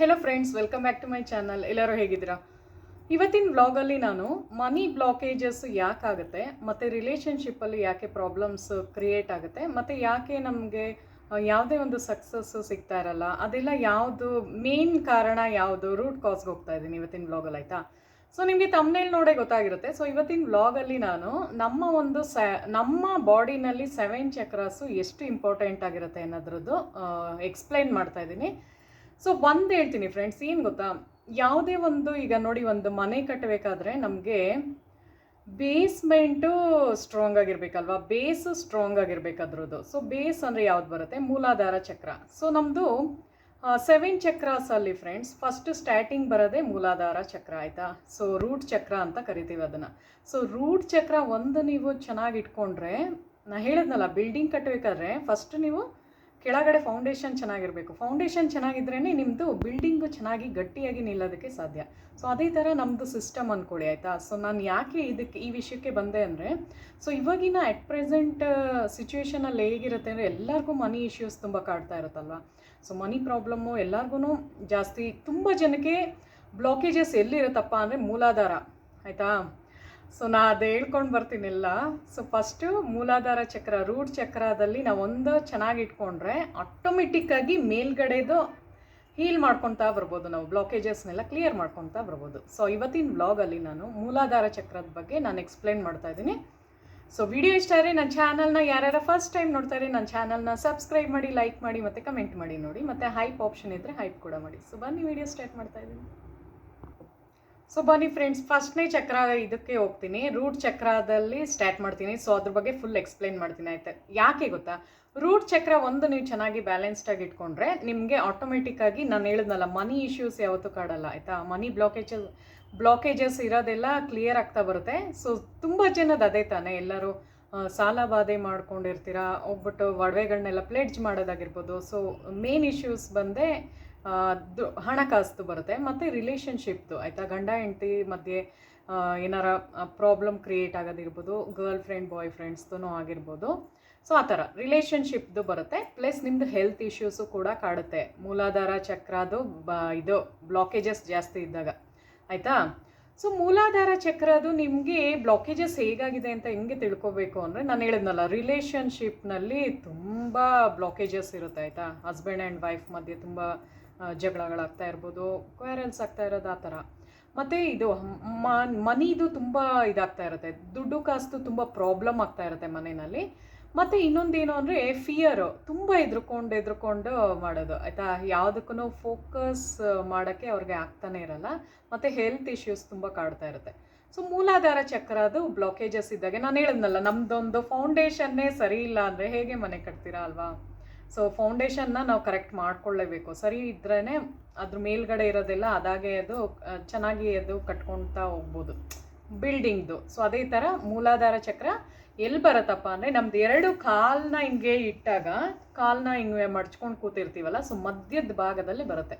Hello friends, welcome back to my channel. ಎಲ್ಲರೂ ಹೇಗಿದ್ದೀರಾ? ಇವತ್ತಿನ ವ್ಲಾಗಲ್ಲಿ ನಾನು ಮನಿ ಬ್ಲಾಕೇಜಸ್ ಯಾಕಾಗುತ್ತೆ ಮತ್ತು ರಿಲೇಷನ್ಶಿಪ್ಪಲ್ಲಿ ಯಾಕೆ ಪ್ರಾಬ್ಲಮ್ಸ್ ಕ್ರಿಯೇಟ್ ಆಗುತ್ತೆ ಮತ್ತು ಯಾಕೆ ನಮಗೆ ಯಾವುದೇ ಒಂದು ಸಕ್ಸಸ್ಸು ಸಿಗ್ತಾ ಇರಲ್ಲ, ಅದೆಲ್ಲ ಯಾವುದು ಮೇನ್ ಕಾರಣ, ಯಾವುದು ರೂಟ್ ಕಾಸ್ಗೆ ಹೋಗ್ತಾ ಇದ್ದೀನಿ ಇವತ್ತಿನ ವ್ಲಾಗಲ್ಲಿ. ಆಯಿತಾ? ಸೊ ನಿಮಗೆ ತಮ್ನೇಲ್ ನೋಡೇ ಗೊತ್ತಾಗಿರುತ್ತೆ. ಸೊ ಇವತ್ತಿನ ವ್ಲಾಗಲ್ಲಿ ನಾನು ನಮ್ಮ ಬಾಡಿನಲ್ಲಿ 7 ಚಕ್ರಾಸು ಎಷ್ಟು ಇಂಪಾರ್ಟೆಂಟ್ ಆಗಿರುತ್ತೆ ಅನ್ನೋದ್ರದ್ದು ಎಕ್ಸ್ಪ್ಲೈನ್ ಮಾಡ್ತಾ ಇದ್ದೀನಿ. ಸೊ ಒಂದು ಹೇಳ್ತೀನಿ ಫ್ರೆಂಡ್ಸ್, ಏನು ಗೊತ್ತಾ, ಯಾವುದೇ ಒಂದು ಈಗ ನೋಡಿ, ಒಂದು ಮನೆ ಕಟ್ಟಬೇಕಾದ್ರೆ ನಮಗೆ ಬೇಸ್ಮೆಂಟು ಸ್ಟ್ರಾಂಗ್ ಆಗಿರ್ಬೇಕಲ್ವಾ, ಬೇಸು ಸ್ಟ್ರಾಂಗ್ ಆಗಿರ್ಬೇಕಾದ್ರದ್ದು. ಸೊ ಬೇಸ್ ಅಂದರೆ ಯಾವ್ದು ಬರುತ್ತೆ? ಮೂಲಾಧಾರ ಚಕ್ರ. ಸೊ ನಮ್ಮದು 7 ಚಕ್ರಾಸಲ್ಲಿ ಫ್ರೆಂಡ್ಸ್ ಫಸ್ಟ್ ಸ್ಟಾರ್ಟಿಂಗ್ ಬರೋದೇ ಮೂಲಾಧಾರ ಚಕ್ರ. ಆಯಿತಾ? ಸೊ ರೂಟ್ ಚಕ್ರ ಅಂತ ಕರಿತೀವಿ ಅದನ್ನು. ಸೊ ರೂಟ್ ಚಕ್ರ ಒಂದು ನೀವು ಚೆನ್ನಾಗಿ ಇಟ್ಕೊಂಡ್ರೆ, ನಾನು ಹೇಳಿದ್ನಲ್ಲ, ಬಿಲ್ಡಿಂಗ್ ಕಟ್ಟಬೇಕಾದ್ರೆ ಫಸ್ಟ್ ನೀವು ಕೆಳಗಡೆ ಫೌಂಡೇಶನ್ ಚೆನ್ನಾಗಿರಬೇಕು. ಫೌಂಡೇಶನ್ ಚೆನ್ನಾಗಿದ್ರೇ ನಿಮ್ಮದು ಬಿಲ್ಡಿಂಗು ಚೆನ್ನಾಗಿ ಗಟ್ಟಿಯಾಗಿ ನಿಲ್ಲೋದಕ್ಕೆ ಸಾಧ್ಯ. ಸೊ ಅದೇ ಥರ ನಮ್ಮದು ಸಿಸ್ಟಮ್ ಅಂದ್ಕೊಳ್ಳಿ. ಆಯಿತಾ? ಸೊ ನಾನು ಯಾಕೆ ಈ ವಿಷಯಕ್ಕೆ ಬಂದೆ ಅಂದರೆ, ಸೊ ಇವಾಗಿನ ಅಟ್ ಪ್ರೆಸೆಂಟ್ ಸಿಚುವೇಷನಲ್ಲಿ ಹೇಗಿರುತ್ತೆ ಅಂದರೆ, ಎಲ್ಲರಿಗೂ ಮನಿ ಇಶ್ಯೂಸ್ ತುಂಬ ಕಾಡ್ತಾ ಇರುತ್ತಲ್ವ. ಸೊ ಮನಿ ಪ್ರಾಬ್ಲಮ್ಮು ಎಲ್ಲರಿಗೂ ಜಾಸ್ತಿ. ತುಂಬ ಜನಕ್ಕೆ ಬ್ಲಾಕೇಜಸ್ ಎಲ್ಲಿರುತ್ತಪ್ಪ ಅಂದರೆ ಮೂಲಾಧಾರ. ಆಯಿತಾ? ಸೊ ನಾ ಅದು ಹೇಳ್ಕೊಂಡು ಬರ್ತೀನಿಲ್ಲ. ಸೊ ಫಸ್ಟು ಮೂಲಾಧಾರ ಚಕ್ರ, ರೂಟ್ ಚಕ್ರದಲ್ಲಿ ನಾವು ಒಂದು ಚೆನ್ನಾಗಿ ಇಟ್ಕೊಂಡ್ರೆ ಆಟೋಮೆಟಿಕ್ಕಾಗಿ ಮೇಲ್ಗಡೆದು ಹೀಲ್ ಮಾಡ್ಕೊತಾ ಬರ್ಬೋದು, ನಾವು ಬ್ಲಾಕೇಜಸ್ನೆಲ್ಲ ಕ್ಲಿಯರ್ ಮಾಡ್ಕೊತಾ ಬರ್ಬೋದು. ಸೊ ಇವತ್ತಿನ ವ್ಲಾಗಲ್ಲಿ ನಾನು ಮೂಲಾಧಾರ ಚಕ್ರದ ಬಗ್ಗೆ ನಾನು ಎಕ್ಸ್ಪ್ಲೇನ್ ಮಾಡ್ತಾ ಇದ್ದೀನಿ. ಸೊ ವಿಡಿಯೋ ಇಷ್ಟ ಆದರೆ ನನ್ನ ಚಾನಲ್ನ ಯಾರ್ಯಾರು ಫಸ್ಟ್ ಟೈಮ್ ನೋಡ್ತಾರೆ ನನ್ನ ಚಾನಲ್ನ ಸಬ್ಸ್ಕ್ರೈಬ್ ಮಾಡಿ, ಲೈಕ್ ಮಾಡಿ ಮತ್ತು ಕಮೆಂಟ್ ಮಾಡಿ ನೋಡಿ, ಮತ್ತು ಹೈಪ್ ಆಪ್ಷನ್ ಇದ್ದರೆ ಹೈಪ್ ಕೂಡ ಮಾಡಿ. ಸೊ ಬನ್ನಿ ವಿಡಿಯೋ ಸ್ಟಾರ್ಟ್ ಮಾಡ್ತಾ ಇದ್ದೀನಿ. ಸೊ ಬನ್ನಿ ಫ್ರೆಂಡ್ಸ್, ಫಸ್ಟ್ನೇ ಚಕ್ರ ಇದಕ್ಕೆ ಹೋಗ್ತೀನಿ, ರೂಟ್ ಚಕ್ರದಲ್ಲಿ ಸ್ಟಾರ್ಟ್ ಮಾಡ್ತೀನಿ. ಸೊ ಅದ್ರ ಬಗ್ಗೆ ಫುಲ್ ಎಕ್ಸ್ಪ್ಲೈನ್ ಮಾಡ್ತೀನಿ. ಆಯ್ತಾ? ಯಾಕೆ ಗೊತ್ತಾ, ರೂಟ್ ಚಕ್ರ ಒಂದು ನೀವು ಚೆನ್ನಾಗಿ ಬ್ಯಾಲೆನ್ಸ್ಡಾಗಿ ಇಟ್ಕೊಂಡ್ರೆ ನಿಮಗೆ ಆಟೋಮೆಟಿಕ್ಕಾಗಿ, ನಾನು ಹೇಳಿದ್ನಲ್ಲ, ಮನಿ ಇಶ್ಯೂಸ್ ಯಾವತ್ತೂ ಕಾಡಲ್ಲ. ಆಯಿತಾ? ಮನಿ ಬ್ಲಾಕೇಜಸ್ ಇರೋದೆಲ್ಲ ಕ್ಲಿಯರ್ ಆಗ್ತಾ ಬರುತ್ತೆ. ಸೊ ತುಂಬ ಜನದ ಅದೇ ತಾನೇ, ಎಲ್ಲರೂ ಸಾಲ ಬಾಧೆ ಮಾಡ್ಕೊಂಡಿರ್ತೀರ, ಹೋಗ್ಬಿಟ್ಟು ಒಡವೆಗಳನ್ನೆಲ್ಲ ಪ್ಲೇಡ್ಜ್ ಮಾಡೋದಾಗಿರ್ಬೋದು. ಸೊ ಮೇನ್ ಇಶ್ಯೂಸ್ ಬಂದೇ ಹಣಕಾಸು ಬರುತ್ತೆ, ಮತ್ತು ರಿಲೇಷನ್ಶಿಪ್ದು. ಆಯಿತಾ? ಗಂಡ ಹೆಂಡತಿ ಮಧ್ಯೆ ಏನಾರ ಪ್ರಾಬ್ಲಮ್ ಕ್ರಿಯೇಟ್ ಆಗೋದಿರ್ಬೋದು, ಗರ್ಲ್ ಫ್ರೆಂಡ್ ಬಾಯ್ ಫ್ರೆಂಡ್ಸ್ದು ಆಗಿರ್ಬೋದು. ಸೊ ಆ ಥರ ರಿಲೇಷನ್ಶಿಪ್ದು ಬರುತ್ತೆ. ಪ್ಲಸ್ ನಿಮ್ಮದು ಹೆಲ್ತ್ ಇಶ್ಯೂಸು ಕೂಡ ಕಾಡುತ್ತೆ ಮೂಲಾಧಾರ ಚಕ್ರದು ಇದು ಬ್ಲಾಕೇಜಸ್ ಜಾಸ್ತಿ ಇದ್ದಾಗ. ಆಯಿತಾ? ಸೊ ಮೂಲಾಧಾರ ಚಕ್ರದು ನಿಮಗೆ ಬ್ಲಾಕೇಜಸ್ ಹೇಗಾಗಿದೆ ಅಂತ ಹೆಂಗೆ ತಿಳ್ಕೊಬೇಕು ಅಂದರೆ, ನಾನು ಹೇಳಿದ್ನಲ್ಲ, ರಿಲೇಷನ್ಶಿಪ್ನಲ್ಲಿ ತುಂಬ ಬ್ಲಾಕೇಜಸ್ ಇರುತ್ತೆ. ಆಯಿತಾ? ಹಸ್ಬೆಂಡ್ ಆ್ಯಂಡ್ ವೈಫ್ ಮಧ್ಯೆ ತುಂಬ ಜಗಳಗಳಾಗ್ತಾ ಇರ್ಬೋದು, ಕ್ವಾರಲ್ಸ್ ಆಗ್ತಾ ಇರೋದು, ಆ ಥರ. ಮತ್ತು ಇದು ಮನಿದು ತುಂಬ ಇದಾಗ್ತಾ ಇರುತ್ತೆ, ದುಡ್ಡು ಕಾಸ್ತು ತುಂಬ ಪ್ರಾಬ್ಲಮ್ ಆಗ್ತಾ ಇರುತ್ತೆ ಮನೆಯಲ್ಲಿ. ಮತ್ತು ಇನ್ನೊಂದೇನು ಅಂದರೆ ಫಿಯರು, ತುಂಬ ಎದ್ರುಕೊಂಡು ಮಾಡೋದು. ಆಯಿತಾ? ಯಾವುದಕ್ಕೂ ಫೋಕಸ್ ಮಾಡೋಕ್ಕೆ ಅವ್ರಿಗೆ ಆಗ್ತಾನೆ ಇರಲ್ಲ, ಮತ್ತು ಹೆಲ್ತ್ ಇಶ್ಯೂಸ್ ತುಂಬ ಕಾಡ್ತಾ ಇರುತ್ತೆ. ಸೊ ಮೂಲಾಧಾರ ಚಕ್ರದು ಬ್ಲಾಕೇಜಸ್ ಇದ್ದಾಗ, ನಾನು ಹೇಳಿದ್ನಲ್ಲ, ನಮ್ಮದೊಂದು ಫೌಂಡೇಶನ್ನೇ ಸರಿ ಇಲ್ಲ ಅಂದರೆ ಹೇಗೆ ಮನೆ ಕಟ್ತೀರಾ ಅಲ್ವಾ? ಸೊ ಫೌಂಡೇಶನ್ನ ನಾವು ಕರೆಕ್ಟ್ ಮಾಡ್ಕೊಳ್ಳೇಬೇಕು. ಸರಿ ಇದ್ರೇ ಅದ್ರ ಮೇಲ್ಗಡೆ ಇರೋದೆಲ್ಲ ಅದಾಗೆ ಅದು ಚೆನ್ನಾಗಿ ಅದು ಕಟ್ಕೊಳ್ತಾ ಹೋಗ್ಬೋದು ಬಿಲ್ಡಿಂಗ್ದು. ಸೊ ಅದೇ ಥರ ಮೂಲಾಧಾರ ಚಕ್ರ ಎಲ್ಲಿ ಬರುತ್ತಪ್ಪ ಅಂದರೆ, ನಮ್ದು 2 ಕಾಲನ್ನ ಹಿಂಗೆ ಇಟ್ಟಾಗ, ಕಾಲನ್ನ ಹಿಂಗೆ ಮಡ್ಚ್ಕೊಂಡು ಕೂತಿರ್ತೀವಲ್ಲ, ಸೊ ಮಧ್ಯದ ಭಾಗದಲ್ಲಿ ಬರುತ್ತೆ,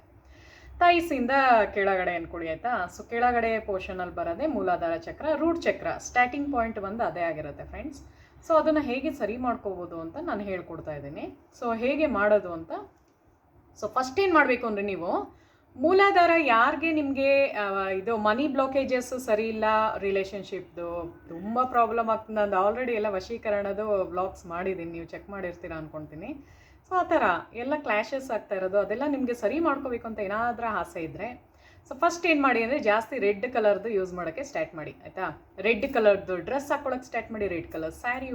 ತೈಸಿಂದ ಕೆಳಗಡೆ ಅಂದ್ಕೊಳ್ಳಿ. ಆಯಿತಾ? ಸೊ ಕೆಳಗಡೆ ಪೋರ್ಷನಲ್ಲಿ ಬರೋದೇ ಮೂಲಾಧಾರ ಚಕ್ರ. ರೂಟ್ ಚಕ್ರ ಸ್ಟಾರ್ಟಿಂಗ್ ಪಾಯಿಂಟ್ ಬಂದು ಅದೇ ಆಗಿರುತ್ತೆ ಫ್ರೆಂಡ್ಸ್. ಸೊ ಅದನ್ನು ಹೇಗೆ ಸರಿ ಮಾಡ್ಕೋಬೋದು ಅಂತ ನಾನು ಹೇಳ್ಕೊಡ್ತಾ ಇದ್ದೀನಿ. ಸೊ ಹೇಗೆ ಮಾಡೋದು ಅಂತ. ಸೊ ಫಸ್ಟ್ ಏನು ಮಾಡಬೇಕು ಅಂದರೆ, ನೀವು ಮೂಲಾಧಾರ ಯಾರಿಗೆ ನಿಮಗೆ ಇದು ಮನಿ ಬ್ಲಾಕೇಜಸ್ ಸರಿ ಇಲ್ಲ, ರಿಲೇಷನ್ಶಿಪ್ದು ತುಂಬ ಪ್ರಾಬ್ಲಮ್ ಆಗ್ತದೆ. ನಾನು ಆಲ್ರೆಡಿ ಎಲ್ಲ ವಶೀಕರಣದು ವ್ಲಾಗ್ಸ್ ಮಾಡಿದ್ದೀನಿ, ನೀವು ಚೆಕ್ ಮಾಡಿರ್ತೀರ ಅಂದ್ಕೊಳ್ತೀನಿ. ಸೊ ಆ ಥರ ಎಲ್ಲ ಕ್ಲ್ಯಾಶಸ್ ಆಗ್ತಾ ಇರೋದು, ಅದೆಲ್ಲ ನಿಮಗೆ ಸರಿ ಮಾಡ್ಕೋಬೇಕು ಅಂತ ಏನಾದರೂ ಆಸೆ ಇದ್ದರೆ, ಸೊ ಫಸ್ಟ್ ಏನು ಮಾಡಿ ಅಂದರೆ, ಜಾಸ್ತಿ ರೆಡ್ ಕಲರ್ದು ಯೂಸ್ ಮಾಡೋಕ್ಕೆ ಸ್ಟಾರ್ಟ್ ಮಾಡಿ. ಆಯಿತಾ? ರೆಡ್ ಕಲರ್ದು ಡ್ರೆಸ್ ಹಾಕ್ಕೊಳಕ್ಕೆ ಸ್ಟಾರ್ಟ್ ಮಾಡಿ. ರೆಡ್ ಕಲರ್ ಸ್ಯಾರಿ,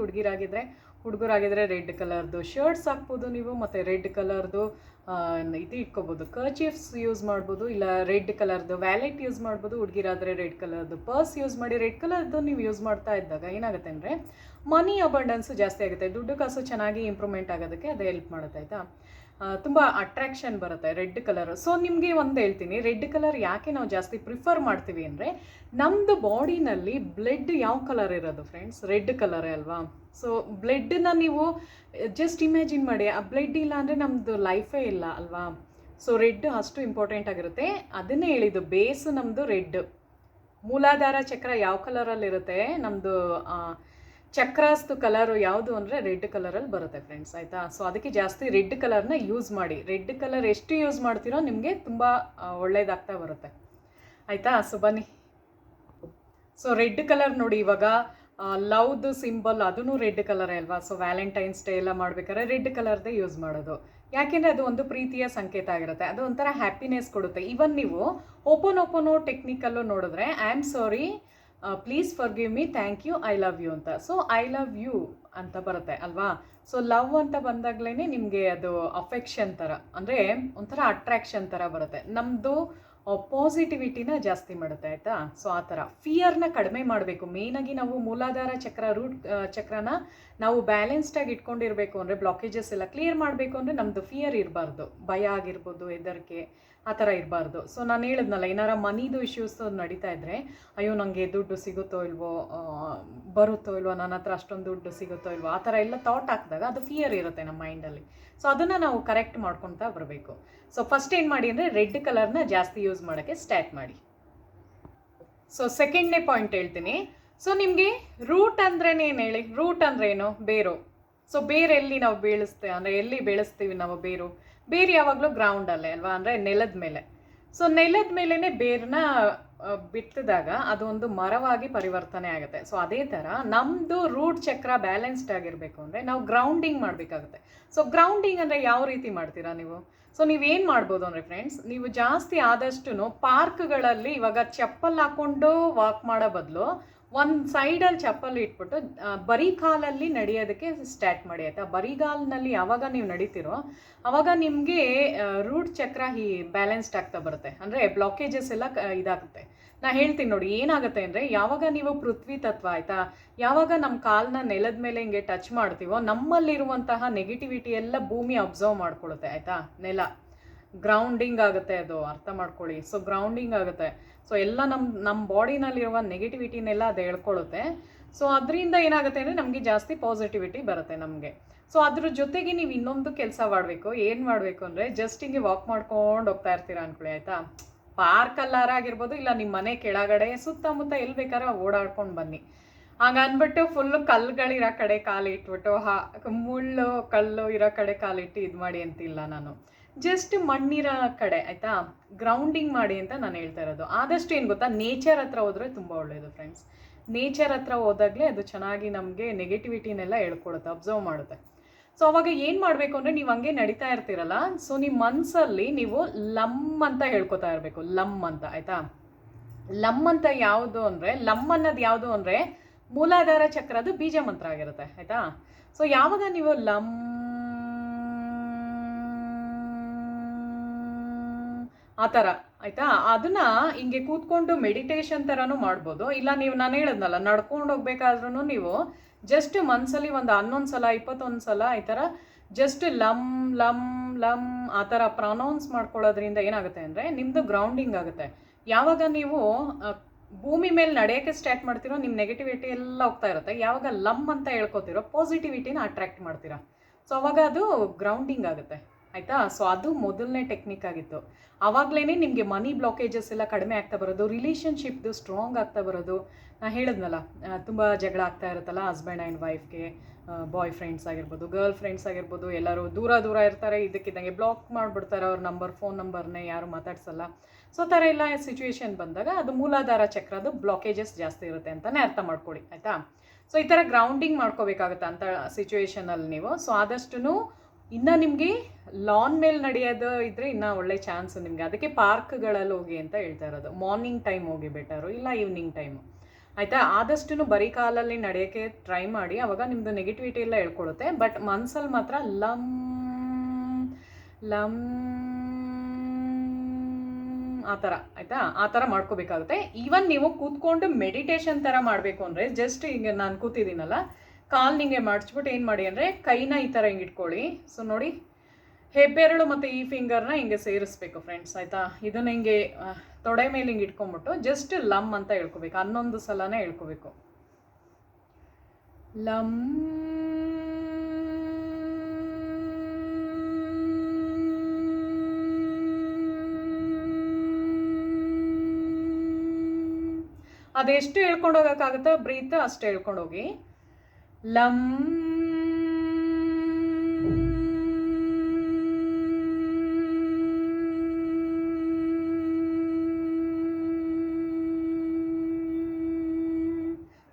ಹುಡುಗರಾಗಿದ್ದರೆ ರೆಡ್ ಕಲರ್ದು ಶರ್ಟ್ಸ್ ಹಾಕ್ಬೋದು ನೀವು, ಮತ್ತು ರೆಡ್ ಕಲರ್ದು ಇದು ಇಟ್ಕೋಬೋದು, ಕರ್ಚೀಫ್ಸ್ ಯೂಸ್ ಮಾಡ್ಬೋದು, ಇಲ್ಲ ರೆಡ್ ಕಲರ್ದು ವ್ಯಾಲೆಟ್ ಯೂಸ್ ಮಾಡ್ಬೋದು. ಹುಡುಗಿರಾದರೆ ರೆಡ್ ಕಲರ್ದು ಪರ್ಸ್ ಯೂಸ್ ಮಾಡಿ. ರೆಡ್ ಕಲರ್ದು ನೀವು ಯೂಸ್ ಮಾಡ್ತಾ ಇದ್ದಾಗ ಏನಾಗುತ್ತೆ ಅಂದರೆ, ಮನಿ ಅಬಂಡೆನ್ಸು ಜಾಸ್ತಿ ಆಗುತ್ತೆ, ದುಡ್ಡು ಕಾಸು ಚೆನ್ನಾಗಿ ಇಂಪ್ರೂವ್ಮೆಂಟ್ ಆಗೋದಕ್ಕೆ ಅದು ಹೆಲ್ಪ್ ಮಾಡುತ್ತೆ. ಆಯಿತಾ? ತುಂಬ ಅಟ್ರಾಕ್ಷನ್ ಬರುತ್ತೆ ರೆಡ್ ಕಲರ್. ಸೊ ನಿಮಗೆ ಒಂದು ಹೇಳ್ತೀನಿ, ರೆಡ್ ಕಲರ್ ಯಾಕೆ ನಾವು ಜಾಸ್ತಿ ಪ್ರಿಫರ್ ಮಾಡ್ತೀವಿ ಅಂದರೆ, ನಮ್ಮದು ಬಾಡಿನಲ್ಲಿ ಬ್ಲಡ್ ಯಾವ ಕಲರ್ ಇರೋದು ಫ್ರೆಂಡ್ಸ್? ರೆಡ್ ಕಲರೇ ಅಲ್ವಾ? ಸೊ ಬ್ಲಡ್ಡನ್ನ ನೀವು ಜಸ್ಟ್ ಇಮ್ಯಾಜಿನ್ ಮಾಡಿ, ಆ ಬ್ಲಡ್ ಇಲ್ಲ ಅಂದರೆ ನಮ್ಮದು ಲೈಫೇ ಇಲ್ಲ ಅಲ್ವಾ? ಸೊ ರೆಡ್ ಅಷ್ಟು ಇಂಪಾರ್ಟೆಂಟ್ ಆಗಿರುತ್ತೆ. ಅದನ್ನೇ ಹೇಳಿದ್ದು, ಬೇಸು ನಮ್ಮದು ರೆಡ್. ಮೂಲಾಧಾರ ಚಕ್ರ ಯಾವ ಕಲರಲ್ಲಿರುತ್ತೆ? ನಮ್ಮದು ಚಕ್ರಾಸ್ತು ಕಲರು ಯಾವುದು ಅಂದರೆ ರೆಡ್ ಕಲರಲ್ಲಿ ಬರುತ್ತೆ ಫ್ರೆಂಡ್ಸ್, ಆಯಿತಾ. ಸೊ ಅದಕ್ಕೆ ಜಾಸ್ತಿ ರೆಡ್ ಕಲರ್ನ ಯೂಸ್ ಮಾಡಿ. ರೆಡ್ ಕಲರ್ ಎಷ್ಟು ಯೂಸ್ ಮಾಡ್ತೀರೋ ನಿಮಗೆ ತುಂಬ ಒಳ್ಳೇದಾಗ್ತಾ ಬರುತ್ತೆ, ಆಯಿತಾ. ಸೊ ಬನ್ನಿ. ಸೊ ರೆಡ್ ಕಲರ್ ನೋಡಿ, ಇವಾಗ ಲವ್ದು ಸಿಂಬಲ್ ಅದೂ ರೆಡ್ ಕಲರೇ ಅಲ್ವಾ. ಸೊ ವ್ಯಾಲೆಂಟೈನ್ಸ್ ಡೇ ಎಲ್ಲ ಮಾಡ್ಬೇಕಾದ್ರೆ ರೆಡ್ ಕಲರ್ದೇ ಯೂಸ್ ಮಾಡೋದು. ಯಾಕೆಂದರೆ ಅದು ಒಂದು ಪ್ರೀತಿಯ ಸಂಕೇತ ಆಗಿರುತ್ತೆ, ಅದು ಒಂಥರ ಹ್ಯಾಪಿನೆಸ್ ಕೊಡುತ್ತೆ. ಈವನ್ ನೀವು ಓಪನ್ ಟೆಕ್ನಿಕಲ್ಲೂ ನೋಡಿದ್ರೆ I am sorry, please forgive me, thank you, I love you ಅಂತ. ಸೊ ಐ ಲವ್ ಯು ಅಂತ ಬರುತ್ತೆ ಅಲ್ವಾ. ಸೊ ಲವ್ ಅಂತ ಬಂದಾಗಲೇ ನಿಮಗೆ ಅದು ಅಫೆಕ್ಷನ್ ಥರ, ಅಂದರೆ ಒಂಥರ ಅಟ್ರ್ಯಾಕ್ಷನ್ ಥರ ಬರುತ್ತೆ. ನಮ್ಮದು ಪಾಸಿಟಿವಿಟಿನ ಜಾಸ್ತಿ ಮಾಡುತ್ತೆ, ಆಯಿತಾ. ಸೊ ಆ ಥರ ಫಿಯರ್ನ ಕಡಿಮೆ ಮಾಡಬೇಕು. ಮೇಯ್ನಾಗಿ ನಾವು ಮೂಲಾಧಾರ ಚಕ್ರ, ರೂಟ್ ಚಕ್ರನ ನಾವು ಬ್ಯಾಲೆನ್ಸ್ಡಾಗಿ ಇಟ್ಕೊಂಡಿರಬೇಕು ಅಂದರೆ, ಬ್ಲಾಕೇಜಸ್ ಎಲ್ಲ ಕ್ಲಿಯರ್ ಮಾಡಬೇಕು ಅಂದರೆ ನಮ್ಮದು ಫಿಯರ್ ಇರಬಾರ್ದು. ಭಯ ಆಗಿರ್ಬೋದು, ಹೆದರಿಕೆ ಆ ಥರ ಇರಬಾರ್ದು. ಸೊ ನಾನು ಹೇಳಿದ್ನಲ್ಲ, ಏನಾರ ಮನಿದು ಇಶ್ಯೂಸ್ ನಡೀತಾ ಇದ್ದರೆ, ಅಯ್ಯೋ ನನಗೆ ದುಡ್ಡು ಸಿಗುತ್ತೋ ಇಲ್ವೋ, ಬರುತ್ತೋ ಇಲ್ವೋ, ನನ್ನ ಹತ್ರ ಅಷ್ಟೊಂದು ದುಡ್ಡು ಸಿಗುತ್ತೋ ಇಲ್ವೋ, ಆ ಥರ ಎಲ್ಲ ಥಾಟ್ ಹಾಕಿದಾಗ ಅದು ಫಿಯರ್ ಇರುತ್ತೆ ನಮ್ಮ ಮೈಂಡಲ್ಲಿ. ಸೊ ಅದನ್ನು ನಾವು ಕರೆಕ್ಟ್ ಮಾಡ್ಕೊತಾ ಬರಬೇಕು. ಸೊ ಫಸ್ಟ್ ಏನು ಮಾಡಿ ಅಂದರೆ ರೆಡ್ ಕಲರ್ನ ಜಾಸ್ತಿ ಯೂಸ್ ಮಾಡೋಕ್ಕೆ ಸ್ಟಾರ್ಟ್ ಮಾಡಿ. ಸೊ ಸೆಕೆಂಡ್ನೇ ಪಾಯಿಂಟ್ ಹೇಳ್ತೀನಿ. ಸೊ ನಿಮಗೆ ರೂಟ್ ಅಂದ್ರೇನೆ ಏನು ಹೇಳಿ, ರೂಟ್ ಅಂದರೆ ಏನು? ಬೇರು. ಸೊ ಬೇರು ಎಲ್ಲಿ ನಾವು ಬೆಳೆಸ್ತೇವೆ ಅಂದರೆ, ಎಲ್ಲಿ ಬೆಳೆಸ್ತೀವಿ ನಾವು ಬೇರು? ಬೇರು ಯಾವಾಗಲೂ ಗ್ರೌಂಡಲ್ಲೇ ಅಲ್ವಾ, ಅಂದರೆ ನೆಲದ ಮೇಲೆ. ಸೊ ನೆಲದ ಮೇಲೇ ಬೇರನ್ನ ಬಿತ್ತಿದಾಗ ಅದು ಒಂದು ಮರವಾಗಿ ಪರಿವರ್ತನೆ ಆಗುತ್ತೆ. ಸೊ ಅದೇ ಥರ ನಮ್ಮದು ರೂಟ್ ಚಕ್ರ ಬ್ಯಾಲೆನ್ಸ್ಡ್ ಆಗಿರಬೇಕು ಅಂದರೆ ನಾವು ಗ್ರೌಂಡಿಂಗ್ ಮಾಡಬೇಕಾಗುತ್ತೆ. ಸೊ ಗ್ರೌಂಡಿಂಗ್ ಅಂದರೆ ಯಾವ ರೀತಿ ಮಾಡ್ತೀರಾ ನೀವು? ಸೊ ನೀವೇನು ಮಾಡ್ಬೋದು ಅಂದರೆ ಫ್ರೆಂಡ್ಸ್, ನೀವು ಜಾಸ್ತಿ ಆದಷ್ಟು ಪಾರ್ಕ್ಗಳಲ್ಲಿ ಇವಾಗ ಚಪ್ಪಲ್ ಹಾಕ್ಕೊಂಡು ವಾಕ್ ಮಾಡೋ ಬದಲು ಒಂದು ಸೈಡಲ್ಲಿ ಚಪ್ಪಲ್ ಇಟ್ಬಿಟ್ಟು ಬರೀ ಕಾಲಲ್ಲಿ ನಡೆಯೋದಕ್ಕೆ ಸ್ಟಾರ್ಟ್ ಮಾಡಿ, ಆಯಿತಾ. ಬರಿಗಾಲಿನಲ್ಲಿ ಯಾವಾಗ ನೀವು ನಡೀತಿರೋ ಆವಾಗ ನಿಮಗೆ ರೂಟ್ ಚಕ್ರ ಬ್ಯಾಲೆನ್ಸ್ಡ್ ಆಗ್ತಾ ಬರುತ್ತೆ, ಅಂದರೆ ಬ್ಲಾಕೇಜಸ್ ಎಲ್ಲ ಇದಾಗುತ್ತೆ. ನಾನು ಹೇಳ್ತೀನಿ ನೋಡಿ, ಏನಾಗುತ್ತೆ ಅಂದರೆ ಯಾವಾಗ ನೀವು ಪೃಥ್ವಿ ತತ್ವ, ಆಯಿತಾ, ಯಾವಾಗ ನಮ್ಮ ಕಾಲನ್ನ ನೆಲದ ಮೇಲೆ ಹಿಂಗೆ ಟಚ್ ಮಾಡ್ತೀವೋ ನಮ್ಮಲ್ಲಿರುವಂತಹ ನೆಗೆಟಿವಿಟಿ ಎಲ್ಲ ಭೂಮಿ ಅಬ್ಸರ್ವ್ ಮಾಡ್ಕೊಳ್ಳುತ್ತೆ, ಆಯಿತಾ. ನೆಲ ಗ್ರೌಂಡಿಂಗ್ ಆಗುತ್ತೆ, ಅದು ಅರ್ಥ ಮಾಡ್ಕೊಳ್ಳಿ. ಸೊ ಗ್ರೌಂಡಿಂಗ್ ಆಗುತ್ತೆ. ಸೊ ಎಲ್ಲ ನಮ್ಮ ಬಾಡಿನಲ್ಲಿರುವ ನೆಗೆಟಿವಿಟಿನೆಲ್ಲ ಅದು ಹೇಳ್ಕೊಳ್ಳುತ್ತೆ. ಸೊ ಅದರಿಂದ ಏನಾಗುತ್ತೆ ಅಂದರೆ ನಮಗೆ ಜಾಸ್ತಿ ಪಾಸಿಟಿವಿಟಿ ಬರುತ್ತೆ ನಮಗೆ. ಸೊ ಅದ್ರ ಜೊತೆಗೆ ನೀವು ಇನ್ನೊಂದು ಕೆಲಸ ಮಾಡಬೇಕು. ಏನು ಮಾಡಬೇಕು ಅಂದರೆ, ಜಸ್ಟ್ ಹಿಂಗೆ ವಾಕ್ ಮಾಡ್ಕೊಂಡು ಹೋಗ್ತಾ ಇರ್ತೀರಾ ಅಂದ್ಕೊಳ್ಳಿ, ಆಯಿತಾ. ಪಾರ್ಕಲ್ಲಾರ ಆಗಿರ್ಬೋದು, ಇಲ್ಲ ನಿಮ್ಮ ಮನೆ ಕೆಳಗಡೆ ಸುತ್ತಮುತ್ತ ಎಲ್ಲಿ ಬೇಕಾದ್ರೆ ಓಡಾಡ್ಕೊಂಡು ಬನ್ನಿ. ಹಾಗೆ ಅಂದ್ಬಿಟ್ಟು ಫುಲ್ಲು ಕಲ್ಲುಗಳಿರೋ ಕಡೆ ಕಾಲಿಟ್ಬಿಟ್ಟು ಮುಳ್ಳು ಕಲ್ಲು ಇರೋ ಕಡೆ ಕಾಲಿಟ್ಟು ಇದು ಮಾಡಿ ಅಂತಿಲ್ಲ ನಾನು. ಜಸ್ಟ್ ಮಣ್ಣಿರೋ ಕಡೆ, ಆಯಿತಾ, ಗ್ರೌಂಡಿಂಗ್ ಮಾಡಿ ಅಂತ ನಾನು ಹೇಳ್ತಾ ಇರೋದು. ಆದಷ್ಟು ಏನು ಗೊತ್ತಾ, ನೇಚರ್ ಹತ್ರ ಹೋದರೆ ತುಂಬ ಒಳ್ಳೆಯದು ಫ್ರೆಂಡ್ಸ್. ನೇಚರ್ ಹತ್ರ ಹೋದಾಗಲೇ ಅದು ಚೆನ್ನಾಗಿ ನಮಗೆ ನೆಗೆಟಿವಿಟಿನೆಲ್ಲ ಹೇಳ್ಕೊಡುತ್ತೆ, ಅಬ್ಸರ್ವ್ ಮಾಡುತ್ತೆ. ಸೊ ಅವಾಗ ಏನು ಮಾಡಬೇಕು ಅಂದರೆ, ನೀವು ಹಂಗೆ ನಡೀತಾ ಇರ್ತೀರಲ್ಲ, ಸೊ ನಿಮ್ಮ ಮನಸ್ಸಲ್ಲಿ ನೀವು ಲಮ್ ಅಂತ ಹೇಳ್ಕೊತಾ ಇರಬೇಕು. ಲಮ್ ಅಂತ, ಆಯಿತಾ. ಲಮ್ ಅಂತ ಯಾವುದು ಅಂದರೆ, ಲಮ್ ಅನ್ನೋದು ಯಾವುದು ಅಂದರೆ ಮೂಲಾಧಾರ ಚಕ್ರದು ಬೀಜ ಮಂತ್ರ ಆಗಿರುತ್ತೆ, ಆಯಿತಾ. ಸೊ ಯಾವಾಗ ನೀವು ಲಮ್ ಆ ಥರ, ಆಯಿತಾ, ಅದನ್ನು ಹಿಂಗೆ ಕೂತ್ಕೊಂಡು ಮೆಡಿಟೇಷನ್ ಥರನೂ ಮಾಡ್ಬೋದು. ಇಲ್ಲ ನೀವು, ನಾನು ಹೇಳಿದ್ನಲ್ಲ, ನಡ್ಕೊಂಡು ಹೋಗ್ಬೇಕಾದ್ರೂ ನೀವು ಜಸ್ಟ್ ಮನಸ್ಸಲ್ಲಿ ಒಂದು 11 ಸಲ 21 ಸಲ ಈ ಥರ ಜಸ್ಟ್ ಲಮ್ ಲಮ್ ಲಮ್ ಆ ಥರ ಪ್ರೊನೌನ್ಸ್ ಮಾಡ್ಕೊಳ್ಳೋದ್ರಿಂದ ಏನಾಗುತ್ತೆ ಅಂದರೆ ನಿಮ್ಮದು ಗ್ರೌಂಡಿಂಗ್ ಆಗುತ್ತೆ. ಯಾವಾಗ ನೀವು ಭೂಮಿ ಮೇಲೆ ನಡೆಯೋಕ್ಕೆ ಸ್ಟಾರ್ಟ್ ಮಾಡ್ತೀರೋ ನಿಮ್ಮ ನೆಗೆಟಿವಿಟಿ ಎಲ್ಲ ಹೋಗ್ತಾ ಇರುತ್ತೆ. ಯಾವಾಗ ಲಮ್ ಅಂತ ಹೇಳ್ಕೊತಿರೋ ಪಾಸಿಟಿವಿಟಿನ ಅಟ್ರ್ಯಾಕ್ಟ್ ಮಾಡ್ತೀರಾ. ಸೊ ಅವಾಗ ಅದು ಗ್ರೌಂಡಿಂಗ್ ಆಗುತ್ತೆ, ಆಯಿತಾ. ಸೊ ಅದು ಮೊದಲನೇ ಟೆಕ್ನಿಕ್ ಆಗಿತ್ತು. ಆವಾಗಲೇ ನಿಮಗೆ ಮನಿ ಬ್ಲಾಕೇಜಸ್ ಎಲ್ಲ ಕಡಿಮೆ ಆಗ್ತಾ ಬರೋದು, ರಿಲೇಷನ್ಶಿಪ್ದು ಸ್ಟ್ರಾಂಗ್ ಆಗ್ತಾ ಬರೋದು. ನಾನು ಹೇಳಿದ್ನಲ್ಲ, ತುಂಬ ಜಗಳ ಆಗ್ತಾ ಇರುತ್ತಲ್ಲ ಹಸ್ಬೆಂಡ್ ಆ್ಯಂಡ್ ವೈಫ್ಗೆ, ಬಾಯ್ ಫ್ರೆಂಡ್ಸ್ ಆಗಿರ್ಬೋದು, ಗರ್ಲ್ ಫ್ರೆಂಡ್ಸ್ ಆಗಿರ್ಬೋದು, ಎಲ್ಲರೂ ದೂರ ಇರ್ತಾರೆ, ಇದಕ್ಕಿದ್ದಂಗೆ ಬ್ಲಾಕ್ ಮಾಡಿಬಿಡ್ತಾರೆ ಅವ್ರ ಫೋನ್ ನಂಬರ್ನೇ ಯಾರು ಮಾತಾಡ್ಸಲ್ಲ. ಸೊ ಥರ ಎಲ್ಲ ಸಿಚುವೇಶನ್ ಬಂದಾಗ ಅದು ಮೂಲಾಧಾರ ಚಕ್ರದ್ದು ಬ್ಲಾಕೇಜಸ್ ಜಾಸ್ತಿ ಇರುತ್ತೆ ಅಂತಲೇ ಅರ್ಥ ಮಾಡ್ಕೊಳ್ಳಿ, ಆಯಿತಾ. ಸೊ ಈ ಥರ ಗ್ರೌಂಡಿಂಗ್ ಮಾಡ್ಕೋಬೇಕಾಗುತ್ತೆ ಅಂಥ ಸಿಚುವೇಶನಲ್ಲಿ ನೀವು. ಸೊ ಆದಷ್ಟು ಇನ್ನು ನಿಮಗೆ ಲಾನ್ ಮೇಲೆ ನಡೆಯೋದು ಇದ್ದರೆ ಇನ್ನೂ ಒಳ್ಳೆ ಚಾನ್ಸು ನಿಮಗೆ. ಅದಕ್ಕೆ ಪಾರ್ಕ್ಗಳಲ್ಲಿ ಹೋಗಿ ಅಂತ ಹೇಳ್ತಾ ಇರೋದು. ಮಾರ್ನಿಂಗ್ ಟೈಮ್ ಹೋಗಿ ಬೆಟರು, ಇಲ್ಲ ಈವ್ನಿಂಗ್ ಟೈಮು, ಆಯಿತಾ. ಆದಷ್ಟು ಬರೀ ಕಾಲಲ್ಲಿ ನಡೆಯೋಕ್ಕೆ ಟ್ರೈ ಮಾಡಿ, ಆವಾಗ ನಿಮ್ಮದು ನೆಗೆಟಿವಿಟಿ ಎಲ್ಲ ಹೇಳ್ಕೊಡುತ್ತೆ. ಬಟ್ ಮನಸ್ಸಲ್ಲಿ ಮಾತ್ರ ಲಮ್ ಲಮ್ ಆ ಥರ, ಆಯಿತಾ, ಆ ಥರ ಮಾಡ್ಕೋಬೇಕಾಗುತ್ತೆ. ಈವನ್ ನೀವು ಕೂತ್ಕೊಂಡು ಮೆಡಿಟೇಷನ್ ಥರ ಮಾಡಬೇಕು ಅಂದರೆ, ಜಸ್ಟ್ ಈಗ ನಾನು ಕೂತಿದ್ದೀನಲ್ಲ, ಕಾಲು ನಿಂಗೆ ಮಾಡಿಸ್ಬಿಟ್ಟು ಏನು ಮಾಡಿ ಅಂದರೆ ಕೈನ ಈ ಥರ ಹಿಂಗೆ ಇಟ್ಕೊಳ್ಳಿ. ಸೊ ನೋಡಿ, ಹೆಬ್ಬೆರಳು ಮತ್ತು ಈ ಫಿಂಗರ್ನ ಹಿಂಗೆ ಸೇರಿಸ್ಬೇಕು ಫ್ರೆಂಡ್ಸ್, ಆಯಿತಾ. ಇದನ್ನು ಹಿಂಗೆ ತೊಡೆ ಮೇಲೆ ಹಿಂಗೆ ಇಟ್ಕೊಂಬಿಟ್ಟು ಜಸ್ಟ್ ಲಮ್ ಅಂತ ಹೇಳ್ಕೊಬೇಕು. 11 ಸಲನೇ ಹೇಳ್ಕೋಬೇಕು. ಲಮ್ ಅದೆಷ್ಟು ಹೇಳ್ಕೊಂಡು ಹೋಗೋಕ್ಕಾಗುತ್ತೋ ಬ್ರೀತ್ ಅಷ್ಟು ಹೇಳ್ಕೊಂಡು ಹೋಗಿ. ಲಂ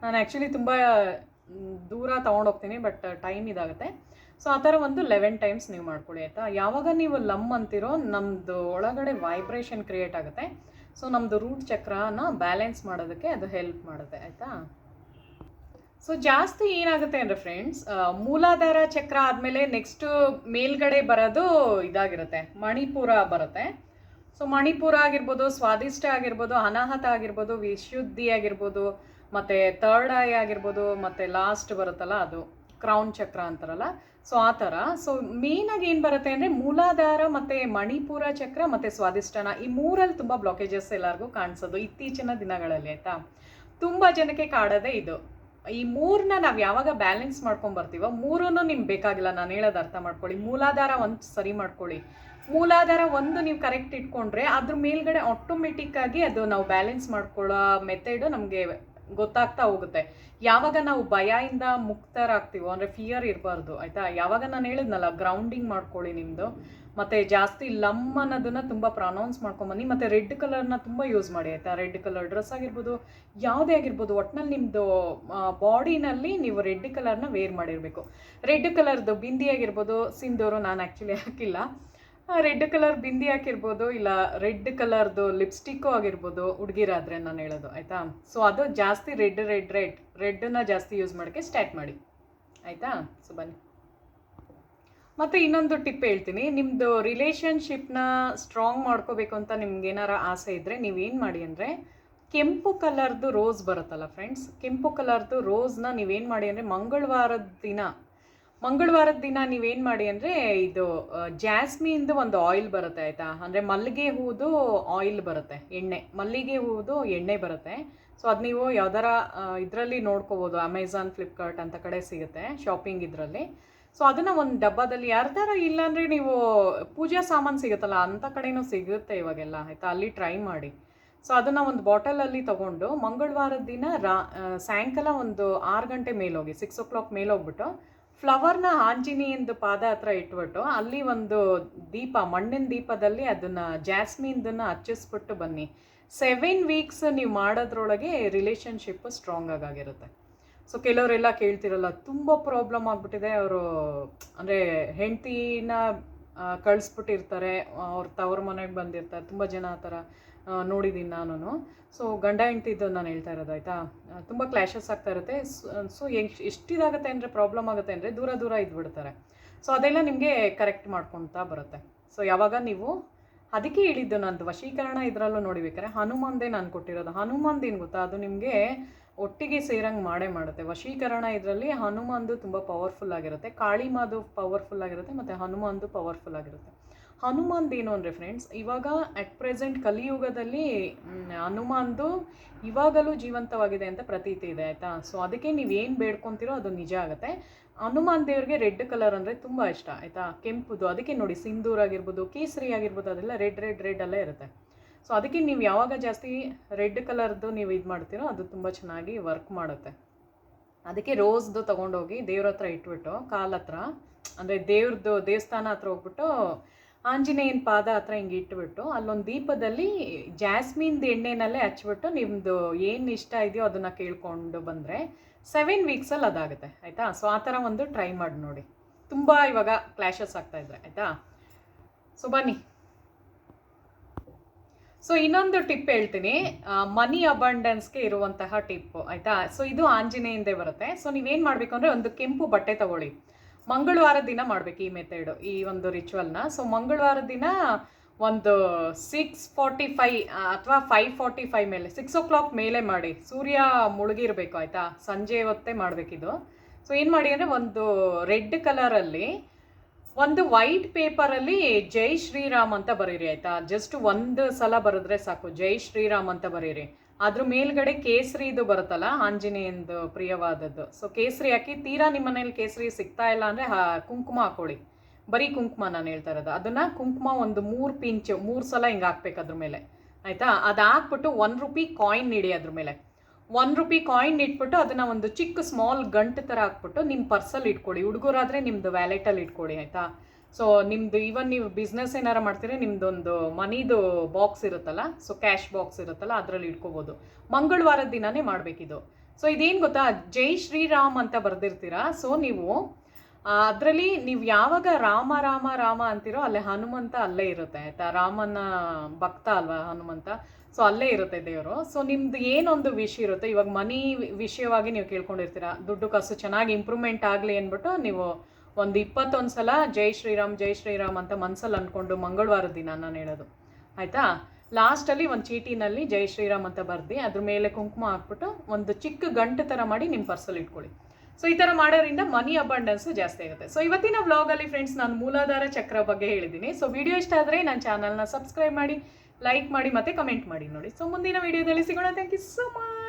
ನಾನು ಆ್ಯಕ್ಚುಲಿ ತುಂಬ ದೂರ ತೊಗೊಂಡೋಗ್ತೀನಿ, ಬಟ್ ಟೈಮ್ ಇದಾಗುತ್ತೆ. ಸೊ ಆ ಥರ ಒಂದು 11 ಟೈಮ್ಸ್ ನೀವು ಮಾಡ್ಕೊಳ್ಳಿ ಆಯಿತಾ. ಯಾವಾಗ ನೀವು ಲಮ್ ಅಂತಿರೋ ನಮ್ಮದು ಒಳಗಡೆ ವೈಬ್ರೇಷನ್ ಕ್ರಿಯೇಟ್ ಆಗುತ್ತೆ. ಸೊ ನಮ್ಮದು ರೂಟ್ ಚಕ್ರನ ಬ್ಯಾಲೆನ್ಸ್ ಮಾಡೋದಕ್ಕೆ ಅದು ಹೆಲ್ಪ್ ಮಾಡುತ್ತೆ ಆಯಿತಾ. ಸೊ ಜಾಸ್ತಿ ಏನಾಗುತ್ತೆ ಅಂದರೆ ಫ್ರೆಂಡ್ಸ್, ಮೂಲಾಧಾರ ಚಕ್ರ ಆದಮೇಲೆ ನೆಕ್ಸ್ಟು ಮೇಲ್ಗಡೆ ಬರೋದು ಇದಾಗಿರುತ್ತೆ, ಮಣಿಪುರ ಬರುತ್ತೆ. ಸೊ ಮಣಿಪುರ ಆಗಿರ್ಬೋದು, ಸ್ವಾದಿಷ್ಟ ಆಗಿರ್ಬೋದು, ಅನಾಹತ ಆಗಿರ್ಬೋದು, ವಿಶುದ್ಧಿ ಆಗಿರ್ಬೋದು, ಮತ್ತು ಥರ್ಡ್ ಐ ಆಗಿರ್ಬೋದು, ಮತ್ತು ಲಾಸ್ಟ್ ಬರುತ್ತಲ್ಲ ಅದು ಕ್ರೌನ್ ಚಕ್ರ ಅಂತಾರಲ್ಲ, ಸೊ ಆ ಥರ. ಸೊ ಮೇಯ್ನಾಗಿ ಏನು ಬರುತ್ತೆ ಅಂದರೆ ಮೂಲಾಧಾರ ಮತ್ತು ಮಣಿಪುರ ಚಕ್ರ ಮತ್ತು ಸ್ವಾದಿಷ್ಠಾನ, ಈ ಮೂರಲ್ಲಿ ತುಂಬ ಬ್ಲಾಕೇಜಸ್ ಎಲ್ಲರಿಗೂ ಕಾಣಿಸೋದು ಇತ್ತೀಚಿನ ದಿನಗಳಲ್ಲಿ ಆಯಿತಾ. ತುಂಬ ಜನಕ್ಕೆ ಕಾಡೋದೇ ಇದು. ಈ ಮೂರನ್ನ ನಾವು ಯಾವಾಗ ಬ್ಯಾಲೆನ್ಸ್ ಮಾಡ್ಕೊಂಡು ಬರ್ತೀವೋ, ಮೂರೂ ನಿಮ್ಗೆ ಬೇಕಾಗಿಲ್ಲ, ನಾನು ಹೇಳೋದು ಅರ್ಥ ಮಾಡ್ಕೊಳ್ಳಿ. ಮೂಲಾಧಾರ ಒಂದು ಸರಿ ಮಾಡ್ಕೊಳ್ಳಿ. ಮೂಲಾಧಾರ ಒಂದು ನೀವು ಕರೆಕ್ಟ್ ಇಟ್ಕೊಂಡ್ರೆ ಅದ್ರ ಮೇಲ್ಗಡೆ ಆಟೋಮೆಟಿಕ್ಕಾಗಿ ಅದು ನಾವು ಬ್ಯಾಲೆನ್ಸ್ ಮಾಡ್ಕೊಳ್ಳೋ ಮೆಥಡು ನಮಗೆ ಗೊತ್ತಾಗ್ತಾ ಹೋಗುತ್ತೆ. ಯಾವಾಗ ನಾವು ಭಯದಿಂದ ಮುಕ್ತರಾಗ್ತೀವೋ, ಅಂದರೆ ಫಿಯರ್ ಇರಬಾರ್ದು ಆಯಿತಾ. ಯಾವಾಗ ನಾನು ಹೇಳಿದ್ನಲ್ಲ ಗ್ರೌಂಡಿಂಗ್ ಮಾಡ್ಕೊಳ್ಳಿ ನಿಮ್ಮದು, ಮತ್ತು ಜಾಸ್ತಿ ಲಮ್ ಅನ್ನೋದನ್ನು ತುಂಬ ಪ್ರೊನೌನ್ಸ್ ಮಾಡ್ಕೊಂಬನ್ನಿ. ಮತ್ತು ರೆಡ್ ಕಲರ್ನ ತುಂಬ ಯೂಸ್ ಮಾಡಿ ಆಯಿತಾ. ರೆಡ್ ಕಲರ್ ಡ್ರೆಸ್ ಆಗಿರ್ಬೋದು, ಯಾವುದೇ ಆಗಿರ್ಬೋದು, ಒಟ್ಟಿನಲ್ಲಿ ನಿಮ್ಮದು ಬಾಡಿನಲ್ಲಿ ನೀವು ರೆಡ್ ಕಲರ್ನ ವೇರ್ ಮಾಡಿರಬೇಕು. ರೆಡ್ ಕಲರ್ದು ಬಿಂದಿ ಆಗಿರ್ಬೋದು, ಸಿಂಧೂರು ನಾನು ಆ್ಯಕ್ಚುಲಿ ಹಾಕಿಲ್ಲ, ರೆಡ್ ಕಲರ್ ಬಿಂದಿ ಹಾಕಿರ್ಬೋದು, ಇಲ್ಲ ರೆಡ್ ಕಲರ್ದು ಲಿಪ್ಸ್ಟಿಕ್ಕು ಆಗಿರ್ಬೋದು ಹುಡುಗಿರಾದ್ರೆ ನಾನು ಹೇಳೋದು ಆಯಿತಾ. ಸೊ ಅದು ಜಾಸ್ತಿ ರೆಡ್ಡನ್ನ ಜಾಸ್ತಿ ಯೂಸ್ ಮಾಡೋಕ್ಕೆ ಸ್ಟಾರ್ಟ್ ಮಾಡಿ ಆಯಿತಾ. ಸೊ ಬನ್ನಿ, ಮತ್ತು ಇನ್ನೊಂದು ಟಿಪ್ ಹೇಳ್ತೀನಿ. ನಿಮ್ಮದು ರಿಲೇಷನ್ಶಿಪ್ನ ಸ್ಟ್ರಾಂಗ್ ಮಾಡ್ಕೋಬೇಕು ಅಂತ ನಿಮ್ಗೆ ಏನಾರ ಆಸೆ ಇದ್ದರೆ ನೀವೇನು ಮಾಡಿ ಅಂದರೆ, ಕೆಂಪು ಕಲರ್ದು ರೋಸ್ ಬರುತ್ತಲ್ಲ ಫ್ರೆಂಡ್ಸ್, ಕೆಂಪು ಕಲರ್ದು ರೋಸ್ನ ನೀವೇನು ಮಾಡಿ ಅಂದರೆ ಮಂಗಳವಾರದ ದಿನ ನೀವೇನು ಮಾಡಿ ಅಂದರೆ, ಇದು ಜಾಸ್ಮಿನ್ದು ಒಂದು ಆಯಿಲ್ ಬರುತ್ತೆ ಆಯಿತಾ. ಅಂದರೆ ಮಲ್ಲಿಗೆ ಹೂದು ಆಯಿಲ್ ಬರುತ್ತೆ, ಮಲ್ಲಿಗೆ ಹೂದು ಎಣ್ಣೆ ಬರುತ್ತೆ. ಸೊ ಅದು ನೀವು ಯಾವ್ದಾರ ಇದರಲ್ಲಿ ನೋಡ್ಕೋಬೋದು, ಅಮೆಝಾನ್, ಫ್ಲಿಪ್ಕಾರ್ಟ್ ಅಂತ ಕಡೆ ಸಿಗುತ್ತೆ ಶಾಪಿಂಗ್ ಇದರಲ್ಲಿ. ಸೊ ಅದನ್ನು ಒಂದು ಡಬ್ಬದಲ್ಲಿ ಯಾರ್ದಾರ, ಇಲ್ಲಾಂದರೆ ನೀವು ಪೂಜಾ ಸಾಮಾನು ಸಿಗುತ್ತಲ್ಲ ಅಂಥ ಕಡೆನೂ ಸಿಗುತ್ತೆ ಇವಾಗೆಲ್ಲ ಆಯಿತಾ, ಅಲ್ಲಿ ಟ್ರೈ ಮಾಡಿ. ಸೊ ಅದನ್ನು ಒಂದು ಬಾಟಲಲ್ಲಿ ತೊಗೊಂಡು ಮಂಗಳವಾರದ ದಿನ ಸಾಯಂಕಾಲ ಒಂದು 6 ಗಂಟೆ ಮೇಲೋಗಿ, 6 o'clock ಮೇಲೋಗ್ಬಿಟ್ಟು ಫ್ಲವರ್ನ ಆಂಜನೇಯಂದು ಪಾದ ಹತ್ರ ಇಟ್ಬಿಟ್ಟು ಅಲ್ಲಿ ಒಂದು ದೀಪ, ಮಣ್ಣಿನ ದೀಪದಲ್ಲಿ ಅದನ್ನು ಜಾಸ್ಮಿನ್ದನ್ನು ಹಚ್ಚಿಸ್ಬಿಟ್ಟು ಬನ್ನಿ. 7 weeks ನೀವು ಮಾಡೋದ್ರೊಳಗೆ ರಿಲೇಷನ್ಶಿಪ್ ಸ್ಟ್ರಾಂಗ್ ಆಗಿರುತ್ತೆ. ಸೊ ಕೆಲವರೆಲ್ಲ ಕೇಳ್ತಿರಲ್ಲ, ತುಂಬ ಪ್ರಾಬ್ಲಮ್ ಆಗಿಬಿಟ್ಟಿದೆ, ಅವರು ಅಂದರೆ ಹೆಂಡ್ತಿನ ಕಳಿಸ್ಬಿಟ್ಟಿರ್ತಾರೆ, ಅವ್ರ ತವ್ರ ಮನೆಗೆ ಬಂದಿರ್ತಾರೆ, ತುಂಬ ಜನ ಆ ಥರ ನೋಡಿದ್ದೀನಿ ನಾನು. ಸೊ ಗಂಡ ಹೆಂಡ್ತಿದ್ದು ನಾನು ಹೇಳ್ತಾ ಇರೋದು ಆಯಿತಾ. ತುಂಬ ಕ್ಲ್ಯಾಶಸ್ ಆಗ್ತಾ ಇರುತ್ತೆ. ಸೊ ಎಷ್ಟಿದಾಗುತ್ತೆ ಅಂದರೆ, ಪ್ರಾಬ್ಲಮ್ ಆಗುತ್ತೆ ಅಂದರೆ ದೂರ ಇದ್ಬಿಡ್ತಾರೆ. ಸೊ ಅದೆಲ್ಲ ನಿಮಗೆ ಕರೆಕ್ಟ್ ಮಾಡ್ಕೊಳ್ತಾ ಬರುತ್ತೆ. ಸೊ ಯಾವಾಗ ನೀವು ಅದಕ್ಕೆ ಹೇಳಿದ್ದು, ನಂದು ವಶೀಕರಣ ಇದರಲ್ಲೂ ನೋಡಿಬೇಕಾರೆ ಹನುಮಂದೇ ನಾನು ಕೊಟ್ಟಿರೋದು. ಹನುಮಂದ್ ಏನು ಗೊತ್ತಾ, ಅದು ನಿಮಗೆ ಒಟ್ಟಿಗೆ ಸೇರಂಗೆ ಮಾಡುತ್ತೆ. ವಶೀಕರಣ ಇದರಲ್ಲಿ ಹನುಮಂದು ತುಂಬ ಪವರ್ಫುಲ್ ಆಗಿರುತ್ತೆ, ಕಾಳಿಮಾದು ಪವರ್ಫುಲ್ ಆಗಿರುತ್ತೆ, ಮತ್ತು ಹನುಮಂದು ಪವರ್ಫುಲ್ ಆಗಿರುತ್ತೆ. ಹನುಮಂದ್ ಏನು ಅಂದರೆ ಫ್ರೆಂಡ್ಸ್, ಇವಾಗ ಅಟ್ ಪ್ರೆಸೆಂಟ್ ಕಲಿಯುಗದಲ್ಲಿ ಹನುಮಂದು ಇವಾಗಲೂ ಜೀವಂತವಾಗಿದೆ ಅಂತ ಪ್ರತೀತಿ ಇದೆ ಆಯಿತಾ. ಸೊ ಅದಕ್ಕೆ ನೀವೇನು ಬೇಡ್ಕೊತೀರೋ ಅದು ನಿಜ ಆಗುತ್ತೆ. ಹನುಮಾನ್ ದೇವ್ರಿಗೆ ರೆಡ್ ಕಲರ್ ಅಂದರೆ ತುಂಬ ಇಷ್ಟ ಆಯಿತಾ, ಕೆಂಪುದು. ಅದಕ್ಕೆ ನೋಡಿ ಸಿಂಧೂರ್ ಆಗಿರ್ಬೋದು, ಕೇಸರಿ ಆಗಿರ್ಬೋದು, ಅದೆಲ್ಲ ರೆಡ್ ಅಲ್ಲೇ ಇರುತ್ತೆ. ಸೊ ಅದಕ್ಕೆ ನೀವು ಯಾವಾಗ ಜಾಸ್ತಿ ರೆಡ್ ಕಲರ್ದು ನೀವು ಇದು ಮಾಡ್ತೀರೋ ಅದು ತುಂಬ ಚೆನ್ನಾಗಿ ವರ್ಕ್ ಮಾಡುತ್ತೆ. ಅದಕ್ಕೆ ರೋಸ್ದು ತೊಗೊಂಡೋಗಿ ದೇವ್ರ ಹತ್ರ ಇಟ್ಬಿಟ್ಟು, ಕಾಲ ಹತ್ರ ಅಂದರೆ ದೇವಸ್ಥಾನ ಹತ್ರ ಹೋಗ್ಬಿಟ್ಟು ಆಂಜನೇಯನ ಪಾದ ಹತ್ರ ಹಿಂಗೆ ಇಟ್ಬಿಟ್ಟು ಅಲ್ಲೊಂದು ದೀಪದಲ್ಲಿ ಜಾಸ್ಮಿನ್ದು ಎಣ್ಣೆನಲ್ಲೇ ಹಚ್ಬಿಟ್ಟು ನಿಮ್ಮದು ಏನು ಇಷ್ಟ ಇದೆಯೋ ಅದನ್ನು ಕೇಳ್ಕೊಂಡು ಬಂದರೆ 7 weeksಲ್ಲಿ ಅದಾಗುತ್ತೆ ಆಯಿತಾ. ಸೊ ಆ ಥರ ಒಂದು ಟ್ರೈ ಮಾಡಿ ನೋಡಿ, ತುಂಬ ಇವಾಗ ಕ್ಲ್ಯಾಶಸ್ ಆಗ್ತಾಯಿದ್ರೆ ಆಯಿತಾ. ಸೊ ಬನ್ನಿ, ಸೊ ಇನ್ನೊಂದು ಟಿಪ್ ಹೇಳ್ತೀನಿ, ಮನಿ ಅಬಂಡೆನ್ಸ್ಗೆ ಇರುವಂತಹ ಟಿಪ್ಪು ಆಯಿತಾ. ಸೊ ಇದು ಆಂಜನೇಯಂದೇ ಬರುತ್ತೆ. ಸೊ ನೀವೇನು ಮಾಡಬೇಕು ಅಂದರೆ, ಒಂದು ಕೆಂಪು ಬಟ್ಟೆ ತಗೊಳ್ಳಿ. ಮಂಗಳವಾರದ ದಿನ ಮಾಡಬೇಕು ಈ ಮೆಥಡು, ಈ ಒಂದು ರಿಚುವಲ್ನ. ಸೊ ಮಂಗಳವಾರದ ದಿನ ಒಂದು 6:45 ಅಥವಾ 5:45 ಮೇಲೆ, 6 o'clock ಮೇಲೆ ಮಾಡಿ. ಸೂರ್ಯ ಮುಳುಗಿರಬೇಕು ಆಯಿತಾ, ಸಂಜೆ ಹೊತ್ತೇ ಮಾಡಬೇಕಿದು. ಸೊ ಏನು ಮಾಡಿ ಅಂದರೆ, ಒಂದು ರೆಡ್ ಕಲರಲ್ಲಿ ಒಂದು ವೈಟ್ ಪೇಪರಲ್ಲಿ ಜೈ ಶ್ರೀರಾಮ್ ಅಂತ ಬರೀರಿ ಆಯಿತಾ. ಜಸ್ಟ್ ಒಂದು ಸಲ ಬರೆದ್ರೆ ಸಾಕು, ಜೈ ಶ್ರೀರಾಮ್ ಅಂತ ಬರೀರಿ. ಅದ್ರ ಮೇಲ್ಗಡೆ ಕೇಸರಿದು ಬರುತ್ತಲ್ಲ, ಆಂಜನೇಯಂದು ಪ್ರಿಯವಾದದ್ದು. ಸೊ ಕೇಸರಿ ಹಾಕಿ, ತೀರಾ ನಿಮ್ಮ ಮನೇಲಿ ಕೇಸರಿ ಸಿಗ್ತಾ ಇಲ್ಲ ಅಂದರೆ ಕುಂಕುಮ ಹಾಕೊಳ್ಳಿ. ಬರೀ ಕುಂಕುಮ ನಾನು ಹೇಳ್ತಾ ಇರೋದು. ಅದನ್ನು ಕುಂಕುಮ ಒಂದು 3 pinch 3 ಸಲ ಹಿಂಗೆ ಹಾಕ್ಬೇಕು ಅದ್ರ ಮೇಲೆ ಆಯಿತಾ. ಅದು ಹಾಕ್ಬಿಟ್ಟು 1 rupee ಕಾಯಿನ್ ಇಡಿ ಅದ್ರ ಮೇಲೆ. 1 ರೂಪಿ ಕಾಯಿನ್ ಇಟ್ಬಿಟ್ಟು ಅದನ್ನು ಒಂದು ಚಿಕ್ಕ ಸ್ಮಾಲ್ ಗಂಟು ಥರ ಹಾಕ್ಬಿಟ್ಟು ನಿಮ್ಮ ಪರ್ಸಲ್ಲಿ ಇಟ್ಕೊಳ್ಳಿ. ಹುಡುಗರಾದರೆ ನಿಮ್ಮದು ವ್ಯಾಲೆಟಲ್ಲಿ ಇಟ್ಕೊಳ್ಳಿ ಆಯಿತಾ. ಸೊ ನಿಮ್ಮದು ಈವನ್ ನೀವು ಬಿಸ್ನೆಸ್ ಏನಾರು ಮಾಡ್ತೀರಿ, ನಿಮ್ಮದೊಂದು ಮನಿದು ಬಾಕ್ಸ್ ಇರುತ್ತಲ್ಲ, ಸೊ ಕ್ಯಾಶ್ ಬಾಕ್ಸ್ ಇರುತ್ತಲ್ಲ, ಅದರಲ್ಲಿ ಇಟ್ಕೋಬೋದು. ಮಂಗಳವಾರದ ದಿನವೇ ಮಾಡಬೇಕಿದು. ಸೊ ಇದೇನು ಗೊತ್ತಾ, ಜೈ ಶ್ರೀರಾಮ್ ಅಂತ ಬರೆದಿರ್ತೀರಾ. ಸೊ ನೀವು ಅದರಲ್ಲಿ ನೀವು ಯಾವಾಗ ರಾಮ ರಾಮ ರಾಮ ಅಂತೀರೋ ಅಲ್ಲೇ ಹನುಮಂತ ಅಲ್ಲೇ ಇರುತ್ತೆ ಆಯಿತಾ. ರಾಮನ ಭಕ್ತ ಅಲ್ವಾ ಹನುಮಂತ, ಸೊ ಅಲ್ಲೇ ಇರುತ್ತೆ ದೇವರು. ಸೊ ನಿಮ್ದು ಏನೊಂದು ವಿಷ್ ಇರುತ್ತೆ, ಇವಾಗ ಮನಿ ವಿಷಯವಾಗಿ ನೀವು ಕೇಳ್ಕೊಂಡಿರ್ತೀರ, ದುಡ್ಡು ಕಾಸು ಚೆನ್ನಾಗಿ ಇಂಪ್ರೂವ್ಮೆಂಟ್ ಆಗಲಿ ಅಂದ್ಬಿಟ್ಟು ನೀವು ಒಂದು 21 ಸಲ ಜೈ ಶ್ರೀರಾಮ್ ಜೈ ಶ್ರೀರಾಮ್ ಅಂತ ಮನಸ್ಸಲ್ಲಿ ಅಂದ್ಕೊಂಡು ಮಂಗಳವಾರದ ದಿನ ನಾನು ಹೇಳೋದು ಆಯಿತಾ. ಲಾಸ್ಟಲ್ಲಿ ಒಂದು ಚೀಟಿನಲ್ಲಿ ಜೈ ಶ್ರೀರಾಮ್ ಅಂತ ಬರ್ದು ಅದ್ರ ಮೇಲೆ ಕುಂಕುಮ ಹಾಕ್ಬಿಟ್ಟು ಒಂದು ಚಿಕ್ಕ ಗಂಟು ಥರ ಮಾಡಿ ನಿಮ್ಮ ಪರ್ಸಲ್ಲಿ ಇಟ್ಕೊಳ್ಳಿ. ಸೊ ಈ ಥರ ಮಾಡೋದ್ರಿಂದ ಮನಿ ಅಬಂಡೆನ್ಸು ಜಾಸ್ತಿ ಆಗುತ್ತೆ. ಸೊ ಇವತ್ತಿನ ವ್ಲಾಗಲ್ಲಿ ಫ್ರೆಂಡ್ಸ್ ನಾನು ಮೂಲಾಧಾರ ಚಕ್ರ ಬಗ್ಗೆ ಹೇಳಿದ್ದೀನಿ. ಸೊ ವಿಡಿಯೋ ಇಷ್ಟ ಆದರೆ ನನ್ನ ಚಾನಲ್ನ ಸಬ್ಸ್ಕ್ರೈಬ್ ಮಾಡಿ, ಲೈಕ್ ಮಾಡಿ ಮತ್ತು ಕಮೆಂಟ್ ಮಾಡಿ ನೋಡಿ. ಸೊ ಮುಂದಿನ ವಿಡಿಯೋದಲ್ಲಿ ಸಿಗೋಣ. Thank you so much.